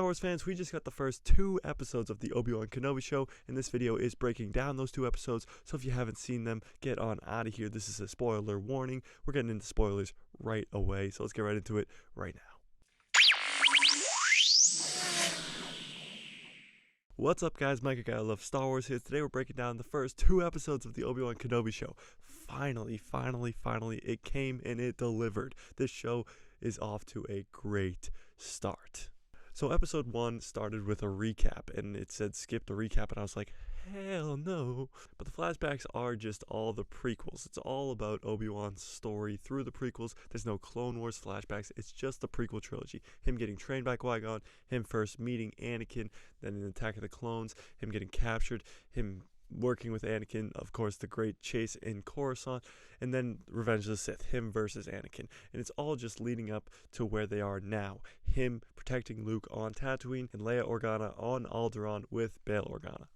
Wars fans, we just got the first 2 episodes of the Obi-Wan Kenobi show, and this video is breaking down those 2 episodes, so if you haven't seen them, get on out of here. This is a spoiler warning. We're getting into spoilers right away, so let's get right into it right now. What's up guys, Mike, a guy who loves Star Wars here. Today we're breaking down the first 2 episodes of the Obi-Wan Kenobi show. Finally, it came and it delivered. This show is off to a great start. So episode 1 started with a recap, and it said skip the recap, and I was like, hell no. But the flashbacks are just all the prequels. It's all about Obi-Wan's story through the prequels. There's no Clone Wars flashbacks. It's just the prequel trilogy. Him getting trained by Qui-Gon, him first meeting Anakin, then in Attack of the Clones, him getting captured, him working with Anakin, of course, the great chase in Coruscant, and then Revenge of the Sith, him versus Anakin. And it's all just leading up to where they are now. Him protecting Luke on Tatooine, and Leia Organa on Alderaan with Bail Organa.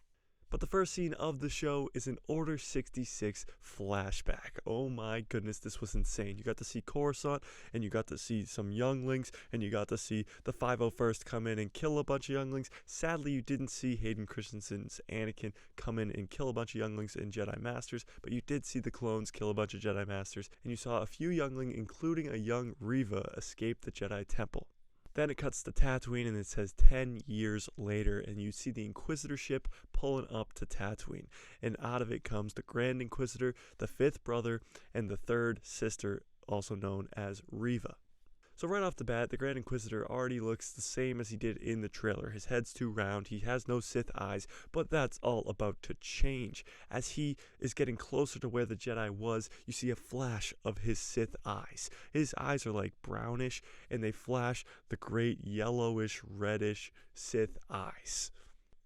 But the first scene of the show is an Order 66 flashback. Oh my goodness, this was insane. You got to see Coruscant, and you got to see some younglings, and you got to see the 501st come in and kill a bunch of younglings. Sadly, you didn't see Hayden Christensen's Anakin come in and kill a bunch of younglings and Jedi Masters, but you did see the clones kill a bunch of Jedi Masters, and you saw a few younglings, including a young Reva, escape the Jedi Temple. Then it cuts to Tatooine, and it says 10 years later, and you see the Inquisitor ship pulling up to Tatooine. And out of it comes the Grand Inquisitor, the 5th brother, and the 3rd sister, also known as Reva. So right off the bat, the Grand Inquisitor already looks the same as he did in the trailer. His head's too round, he has no Sith eyes, but that's all about to change. As he is getting closer to where the Jedi was, you see a flash of his Sith eyes. His eyes are like brownish, and they flash the great yellowish, reddish Sith eyes.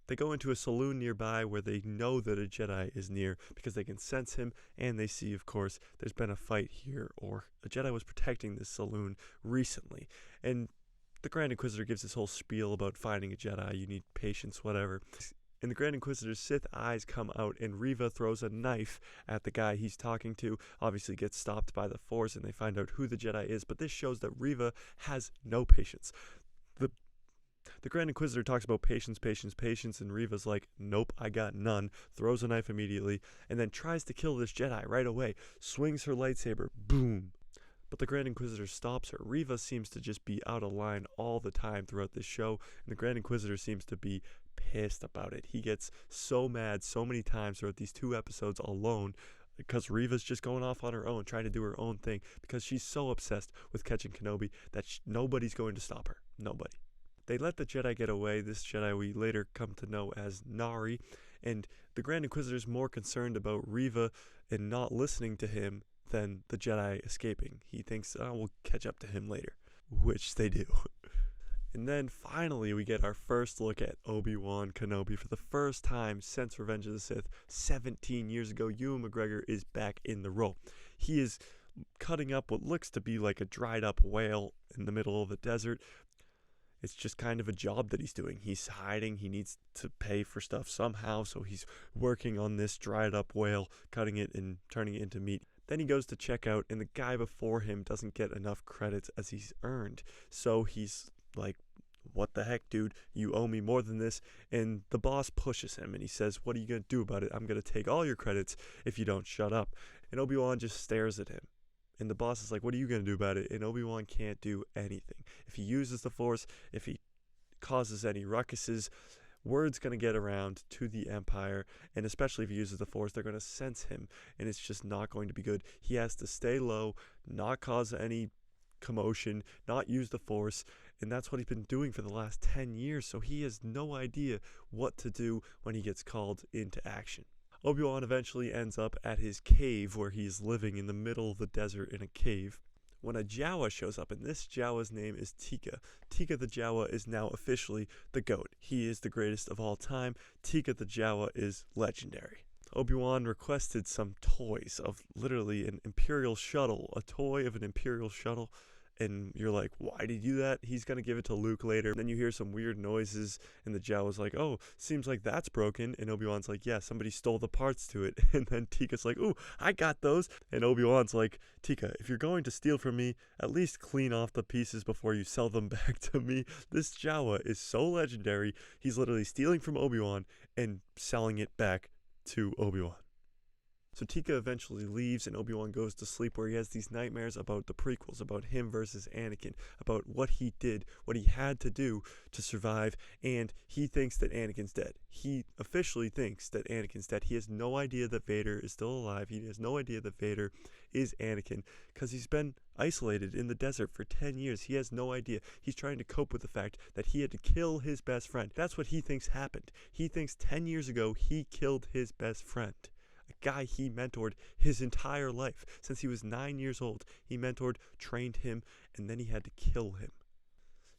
They go into a saloon nearby where they know that a Jedi is near because they can sense him, and they see, of course, there's been a fight here, or a Jedi was protecting this saloon recently. And the Grand Inquisitor gives this whole spiel about finding a Jedi, you need patience, whatever. And the Grand Inquisitor's Sith eyes come out, and Reva throws a knife at the guy he's talking to, obviously gets stopped by the Force, and they find out who the Jedi is, but this shows that Reva has no patience. The Grand Inquisitor talks about patience, and Reva's like, nope, I got none, throws a knife immediately, and then tries to kill this Jedi right away, swings her lightsaber, boom. But the Grand Inquisitor stops her. Reva seems to just be out of line all the time throughout this show, and the Grand Inquisitor seems to be pissed about it. He gets so mad so many times throughout these 2 episodes alone, because Reva's just going off on her own, trying to do her own thing, because she's so obsessed with catching Kenobi that nobody's going to stop her. Nobody. They let the Jedi get away, this Jedi we later come to know as Nari, and the Grand Inquisitor's more concerned about Reva and not listening to him than the Jedi escaping. He thinks, oh, we'll catch up to him later, which they do. And then finally we get our first look at Obi-Wan Kenobi for the first time since Revenge of the Sith. 17 years ago, Ewan McGregor is back in the role. He is cutting up what looks to be like a dried up whale in the middle of the desert. It's just kind of a job that he's doing. He's hiding. He needs to pay for stuff somehow, so he's working on this dried up whale, cutting it and turning it into meat. Then he goes to check out, and the guy before him doesn't get enough credits as he's earned. So he's like, what the heck, dude? You owe me more than this. And the boss pushes him, and he says, what are you going to do about it? I'm going to take all your credits if you don't shut up. And Obi-Wan just stares at him. And the boss is like, what are you going to do about it? And Obi-Wan can't do anything. If he uses the Force, if he causes any ruckuses, word's going to get around to the Empire. And especially if he uses the Force, they're going to sense him. And it's just not going to be good. He has to stay low, not cause any commotion, not use the Force. And that's what he's been doing for the last 10 years. So he has no idea what to do when he gets called into action. Obi-Wan eventually ends up at his cave where he's living in the middle of the desert in a cave when a Jawa shows up, and this Jawa's name is Tika. Tika the Jawa is now officially the GOAT. He is the greatest of all time. Tika the Jawa is legendary. Obi-Wan requested some toys of literally an Imperial shuttle, a toy of an Imperial shuttle, And you're like, why did he do that? He's going to give it to Luke later. And then you hear some weird noises, and the Jawa's like, oh, seems like that's broken. And Obi-Wan's like, yeah, somebody stole the parts to it. And then Tika's like, ooh, I got those. And Obi-Wan's like, Tika, if you're going to steal from me, at least clean off the pieces before you sell them back to me. This Jawa is so legendary. He's literally stealing from Obi-Wan and selling it back to Obi-Wan. So Tika eventually leaves, and Obi-Wan goes to sleep, where he has these nightmares about the prequels, about him versus Anakin, about what he did, what he had to do to survive, and he thinks that Anakin's dead. He officially thinks that Anakin's dead. He has no idea that Vader is still alive. He has no idea that Vader is Anakin, because he's been isolated in the desert for 10 years. He has no idea. He's trying to cope with the fact that he had to kill his best friend. That's what he thinks happened. He thinks 10 years ago he killed his best friend. A guy he mentored his entire life. Since he was 9 years old, he mentored, trained him, and then he had to kill him.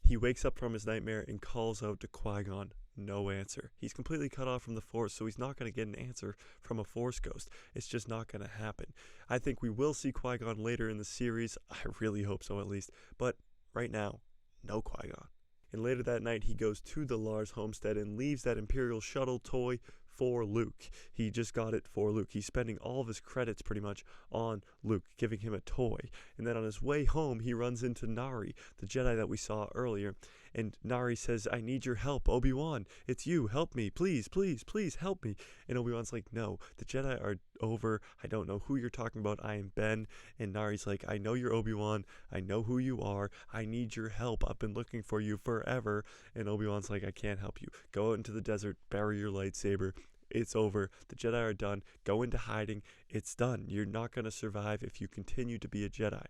He wakes up from his nightmare and calls out to Qui-Gon. No answer. He's completely cut off from the Force, so he's not going to get an answer from a Force ghost. It's just not going to happen. I think we will see Qui-Gon later in the series. I really hope so, at least. But right now, no Qui-Gon. And later that night, he goes to the Lars homestead and leaves that Imperial shuttle toy for Luke. He just got it for Luke. He's spending all of his credits pretty much on Luke, giving him a toy. And then on his way home, he runs into Nari, the Jedi that we saw earlier. And Nari says, I need your help, Obi-Wan. It's you. Help me. Please, please, please help me. And Obi-Wan's like, no, the Jedi are over. I don't know who you're talking about. I am Ben. And Nari's like, I know you're Obi-Wan. I know who you are. I need your help. I've been looking for you forever. And Obi-Wan's like, I can't help you. Go out into the desert, bury your lightsaber. It's over. The Jedi are done. Go into hiding. It's done. You're not going to survive if you continue to be a Jedi.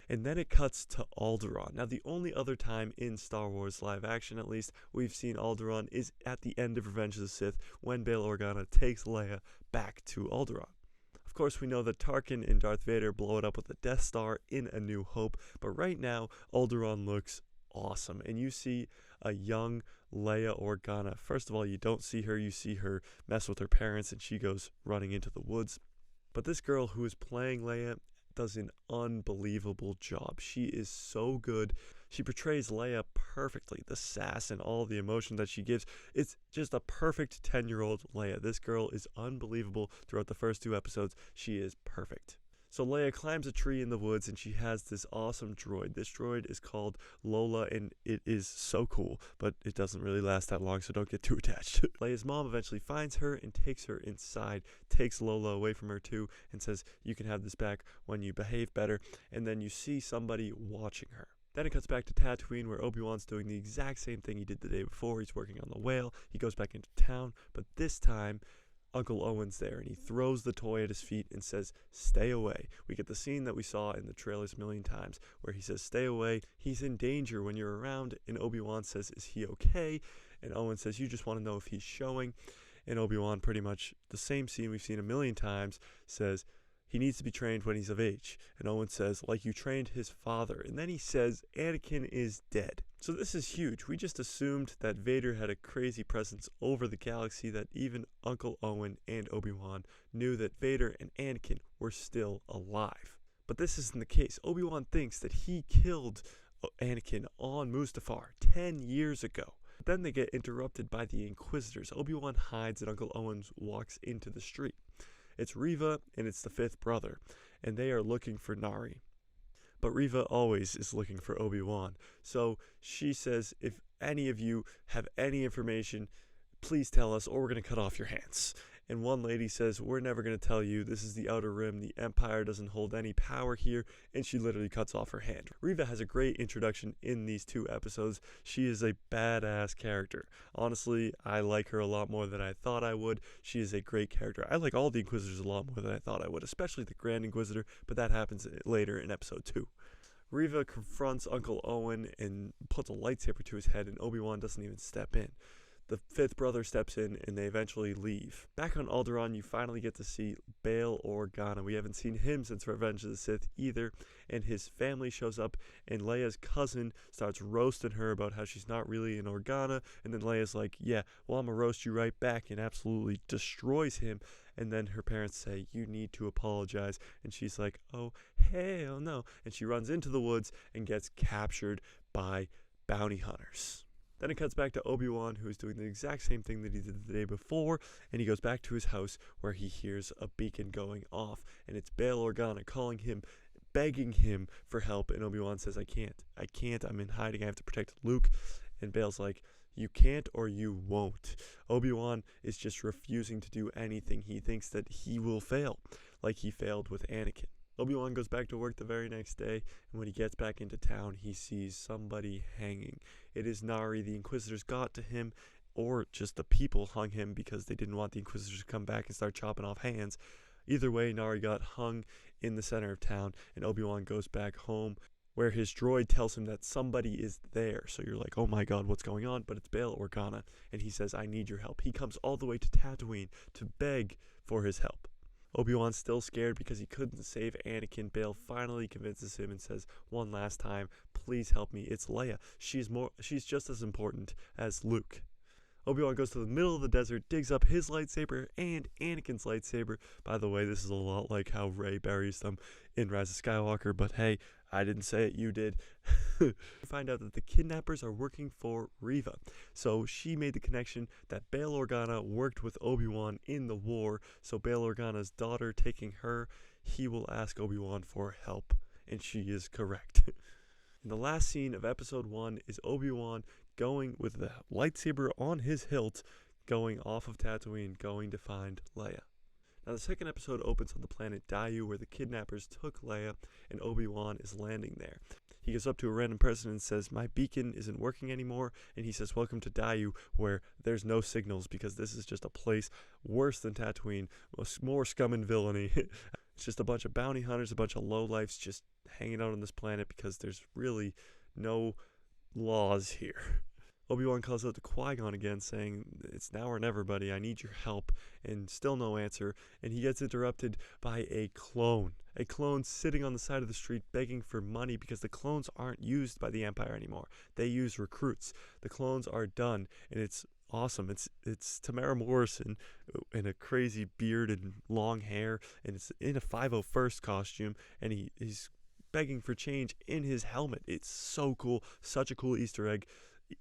And then it cuts to Alderaan. Now, the only other time in Star Wars live action, at least, we've seen Alderaan is at the end of Revenge of the Sith, when Bail Organa takes Leia back to Alderaan. Of course, we know that Tarkin and Darth Vader blow it up with the Death Star in A New Hope, but right now, Alderaan looks awesome. And you see a young Leia Organa. First of all, you don't see her. You see her mess with her parents, and she goes running into the woods. But this girl who is playing Leia does an unbelievable job. She is so good. She portrays Leia perfectly. The sass and all the emotion that she gives. It's just a perfect 10-year-old Leia. This girl is unbelievable throughout the first 2 episodes. She is perfect. So Leia climbs a tree in the woods, and she has this awesome droid. This droid is called Lola, and it is so cool, but it doesn't really last that long, so don't get too attached. Leia's mom eventually finds her and takes her inside, takes Lola away from her too, and says, you can have this back when you behave better, and then you see somebody watching her. Then it cuts back to Tatooine, where Obi-Wan's doing the exact same thing he did the day before. He's working on the whale. He goes back into town, but this time, Uncle Owen's there, and he throws the toy at his feet and says, stay away. We get the scene that we saw in the trailers a million times, where he says, stay away. He's in danger when you're around, and Obi-Wan says, is he okay? And Owen says, you just want to know if he's showing. And Obi-Wan, pretty much the same scene we've seen a million times, says, he needs to be trained when he's of age. And Owen says, like you trained his father. And then he says, Anakin is dead. So this is huge. We just assumed that Vader had a crazy presence over the galaxy, that even Uncle Owen and Obi-Wan knew that Vader and Anakin were still alive. But this isn't the case. Obi-Wan thinks that he killed Anakin on Mustafar 10 years ago. But then they get interrupted by the Inquisitors. Obi-Wan hides and Uncle Owen walks into the street. It's Reva and it's the 5th brother, and they are looking for Nari. But Reva always is looking for Obi-Wan. So she says, if any of you have any information, please tell us or we're going to cut off your hands. And one lady says, we're never going to tell you. This is the Outer Rim. The Empire doesn't hold any power here. And she literally cuts off her hand. Reva has a great introduction in these 2 episodes. She is a badass character. Honestly, I like her a lot more than I thought I would. She is a great character. I like all the Inquisitors a lot more than I thought I would, especially the Grand Inquisitor, but that happens later in episode 2. Reva confronts Uncle Owen and puts a lightsaber to his head, and Obi-Wan doesn't even step in. The fifth brother steps in and they eventually leave. Back on Alderaan, you finally get to see Bail Organa. We haven't seen him since Revenge of the Sith either, and his family shows up, and Leia's cousin starts roasting her about how she's not really an Organa, and then Leia's like, yeah, well, I'm gonna roast you right back, and absolutely destroys him. And then her parents say, you need to apologize, and she's like, oh, hell no, and she runs into the woods and gets captured by bounty hunters. Then it cuts back to Obi-Wan, who's doing the exact same thing that he did the day before, and he goes back to his house where he hears a beacon going off, and it's Bail Organa calling him, begging him for help, and Obi-Wan says, I can't, I'm in hiding, I have to protect Luke, and Bail's like, you can't or you won't. Obi-Wan is just refusing to do anything. He thinks that he will fail, like he failed with Anakin. Obi-Wan goes back to work the very next day, and when he gets back into town, he sees somebody hanging. It is Nari. The Inquisitors got to him, or just the people hung him because they didn't want the Inquisitors to come back and start chopping off hands. Either way, Nari got hung in the center of town, and Obi-Wan goes back home, where his droid tells him that somebody is there. So you're like, oh my god, what's going on? But it's Bail Organa, and he says, I need your help. He comes all the way to Tatooine to beg for his help. Obi-Wan's still scared because he couldn't save Anakin. Bail finally convinces him and says, one last time, please help me. It's Leia. She's just as important as Luke. Obi-Wan goes to the middle of the desert, digs up his lightsaber and Anakin's lightsaber. By the way, this is a lot like how Rey buries them in Rise of Skywalker, but hey, I didn't say it, you did. We find out that the kidnappers are working for Reva. So she made the connection that Bail Organa worked with Obi-Wan in the war. So Bail Organa's daughter taking her, he will ask Obi-Wan for help. And she is correct. And the last scene of episode 1 is Obi-Wan going with the lightsaber on his hilt, going off of Tatooine, going to find Leia. Now the second episode opens on the planet Daiyu, where the kidnappers took Leia, and Obi-Wan is landing there. He goes up to a random person and says, my beacon isn't working anymore, and he says, welcome to Daiyu, where there's no signals, because this is just a place worse than Tatooine, more scum and villainy. It's just a bunch of bounty hunters, a bunch of lowlifes just hanging out on this planet because there's really no laws here. Obi-Wan calls out to Qui-Gon again, saying, it's now or never, buddy, I need your help, and still no answer, and he gets interrupted by a clone sitting on the side of the street begging for money because the clones aren't used by the Empire anymore. They use recruits. The clones are done, and it's awesome. It's Tamara Morrison in a crazy beard and long hair, and it's in a 501st costume, and he's begging for change in his helmet. It's so cool, such a cool Easter egg.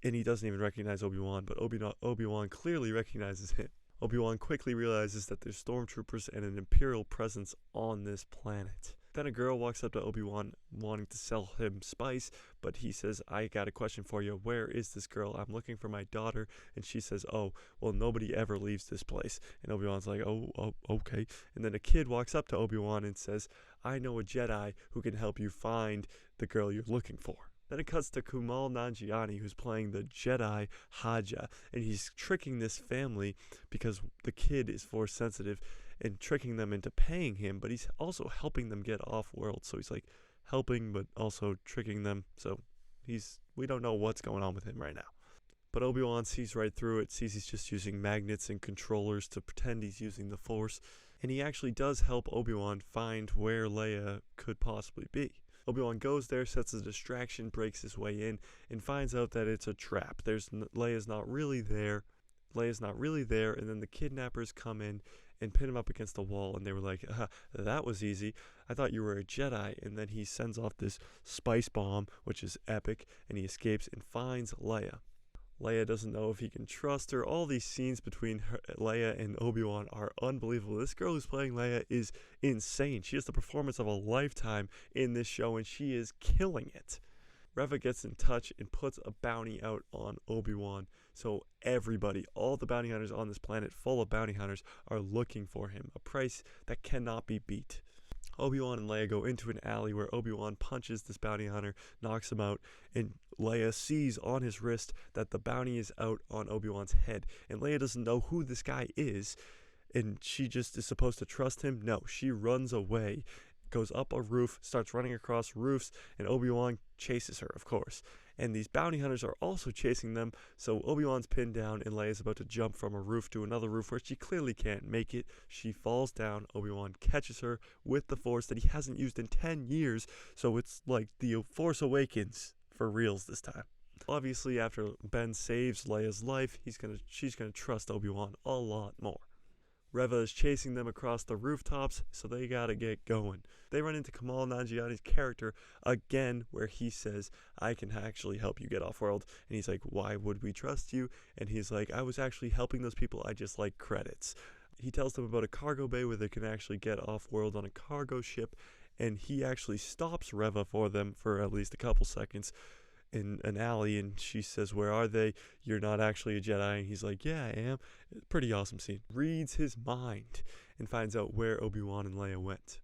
And he doesn't even recognize Obi-Wan, but Obi-Wan clearly recognizes him. Obi-Wan quickly realizes that there's stormtroopers and an Imperial presence on this planet. Then a girl walks up to Obi-Wan wanting to sell him spice, but he says, I got a question for you. Where is this girl? I'm looking for my daughter. And she says, oh, well, nobody ever leaves this place. And Obi-Wan's like, oh, okay. And then a kid walks up to Obi-Wan and says, I know a Jedi who can help you find the girl you're looking for. Then it cuts to Kumail Nanjiani, who's playing the Jedi Haja, and he's tricking this family because the kid is force sensitive and tricking them into paying him, but he's also helping them get off-world. So he's like helping but also tricking them. So we don't know what's going on with him right now. But Obi-Wan sees right through it, sees he's just using magnets and controllers to pretend he's using the Force, and he actually does help Obi-Wan find where Leia could possibly be. Obi-Wan goes there, sets a distraction, breaks his way in, and finds out that it's a trap. Leia's not really there. And then the kidnappers come in and pin him up against the wall, and they were like, that was easy. I thought you were a Jedi. And then he sends off this spice bomb, which is epic, and he escapes and finds Leia. Leia doesn't know if he can trust her. All these scenes between Leia and Obi-Wan are unbelievable. This girl who's playing Leia is insane. She has the performance of a lifetime in this show, and she is killing it. Reva gets in touch and puts a bounty out on Obi-Wan. So everybody, all the bounty hunters on this planet full of bounty hunters, are looking for him. A price that cannot be beat. Obi-Wan and Leia go into an alley where Obi-Wan punches this bounty hunter, knocks him out, and Leia sees on his wrist that the bounty is out on Obi-Wan's head. And Leia doesn't know who this guy is, and she just is supposed to trust him. No, she runs away, goes up a roof, starts running across roofs, and Obi-Wan chases her, of course. and these bounty hunters are also chasing them. So Obi-Wan's pinned down, and Leia's about to jump from a roof to another roof where she clearly can't make it. She falls down. Obi-Wan catches her with the Force that he hasn't used in 10 years, so it's like the Force Awakens for reals this time. Obviously, after Ben saves Leia's life, she's gonna trust Obi-Wan a lot more. Reva is chasing them across the rooftops, so they gotta get going. They run into Kumail Nanjiani's character again, where he says, I can actually help you get off-world. And he's like, why would we trust you? And he's like, I was actually helping those people, I just like credits. He tells them about a cargo bay where they can actually get off-world on a cargo ship, and he actually stops Reva for them for at least a couple seconds in an alley, and she says, where are they? You're not actually a Jedi. And he's like, yeah, I am. Pretty awesome scene. Reads his mind and finds out where Obi-Wan and Leia went.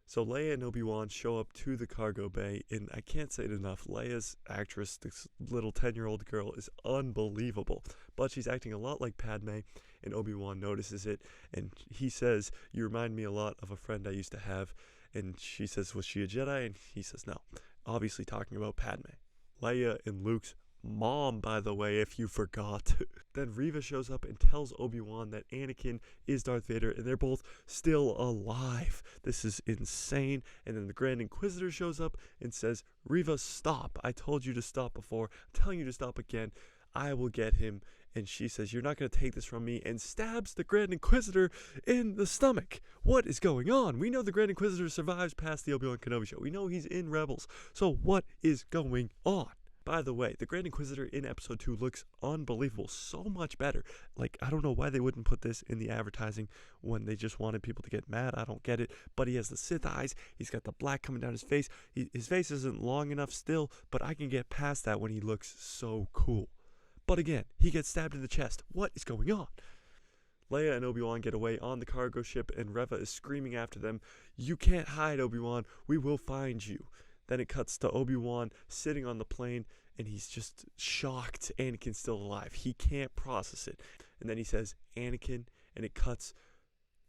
So Leia and Obi-Wan show up to the cargo bay, and I can't say it enough, Leia's actress, this little 10-year-old girl, is unbelievable. But she's acting a lot like Padme, and Obi-Wan notices it, and he says, you remind me a lot of a friend I used to have. And she says, was she a Jedi? And he says, no. Obviously talking about Padme. Leia and Luke's mom, by the way, if you forgot. Then Reva shows up and tells Obi-Wan that Anakin is Darth Vader, and they're both still alive. This is insane. And then the Grand Inquisitor shows up and says, Reva, stop. I told you to stop before. I'm telling you to stop again. I will get him. And she says, you're not going to take this from me, and stabs the Grand Inquisitor in the stomach. What is going on? We know the Grand Inquisitor survives past the Obi-Wan Kenobi show. We know he's in Rebels. So what is going on? By the way, the Grand Inquisitor in Episode 2 looks unbelievable. So much better. Like, I don't know why they wouldn't put this in the advertising when they just wanted people to get mad. I don't get it. But he has the Sith eyes. He's got the black coming down his face. His face isn't long enough still, but I can get past that when he looks so cool. But again, he gets stabbed in the chest. What is going on? Leia and Obi-Wan get away on the cargo ship, and Reva is screaming after them, you can't hide, Obi-Wan. We will find you. Then it cuts to Obi-Wan sitting on the plane, and he's just shocked Anakin's still alive. He can't process it. And then he says, Anakin, and it cuts,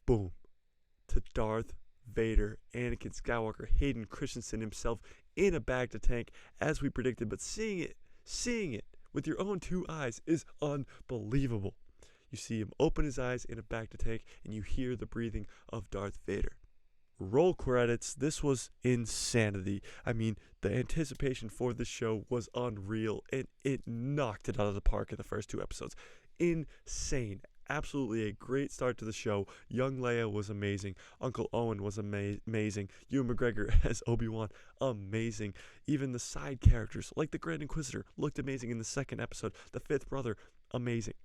boom, to Darth Vader, Anakin Skywalker, Hayden Christensen himself in a bag tank, as we predicted. But seeing it with your own two eyes is unbelievable. You see him open his eyes in a bag tank, and you hear the breathing of Darth Vader. Roll credits. This was insanity. I mean, the anticipation for this show was unreal, and it knocked it out of the park in the first 2 episodes. Insane. Absolutely a great start to the show. Young Leia was amazing. Uncle Owen was amazing. Ewan McGregor as Obi-Wan, amazing. Even the side characters, like the Grand Inquisitor, looked amazing in the 2nd episode. The 5th brother, amazing.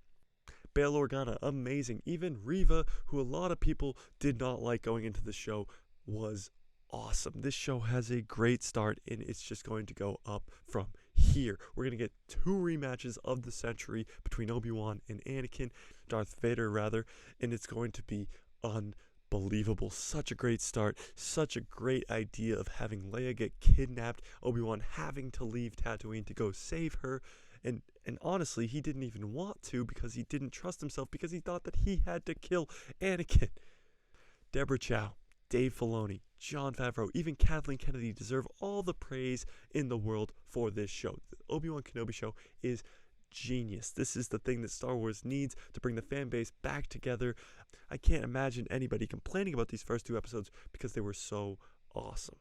Bail Organa, amazing. Even Reva, who a lot of people did not like going into the show, was awesome. This show has a great start, and it's just going to go up from here. We're going to get 2 rematches of the century between Obi-Wan and Anakin, Darth Vader rather, and it's going to be unbelievable. Such a great start, such a great idea of having Leia get kidnapped, Obi-Wan having to leave Tatooine to go save her. And honestly, he didn't even want to, because he didn't trust himself, because he thought that he had to kill Anakin. Deborah Chow, Dave Filoni, Jon Favreau, even Kathleen Kennedy deserve all the praise in the world for this show. The Obi-Wan Kenobi show is genius. This is the thing that Star Wars needs to bring the fan base back together. I can't imagine anybody complaining about these first 2 episodes because they were so awesome.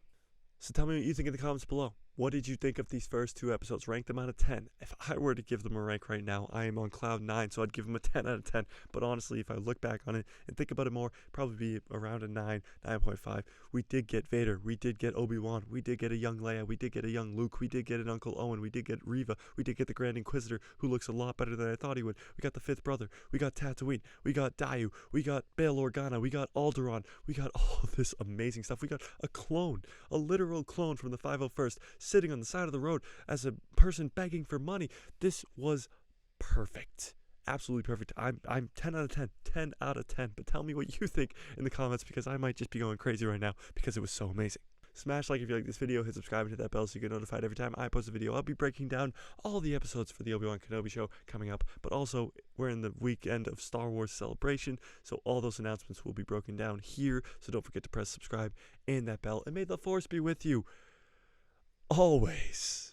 So tell me what you think in the comments below. What did you think of these first 2 episodes? Rank them out of 10. If I were to give them a rank right now, I am on cloud 9, so I'd give them a 10 out of 10. But honestly, if I look back on it and think about it more, probably be around a 9, 9.5. We did get Vader. We did get Obi-Wan. We did get a young Leia. We did get a young Luke. We did get an Uncle Owen. We did get Reva. We did get the Grand Inquisitor, who looks a lot better than I thought he would. We got the 5th brother. We got Tatooine. We got Dayu. We got Bail Organa. We got Alderaan. We got all this amazing stuff. We got a clone, a literal clone from the 501st, sitting on the side of the road as a person begging for money. This was perfect. Absolutely perfect. I'm 10 out of 10. 10 out of 10. But tell me what you think in the comments, because I might just be going crazy right now because it was so amazing. Smash like if you like this video, hit subscribe and hit that bell so you get notified every time I post a video. I'll be breaking down all the episodes for the Obi-Wan Kenobi show coming up, but also we're in the weekend of Star Wars Celebration, so all those announcements will be broken down here, so don't forget to press subscribe and that bell, and may the Force be with you always.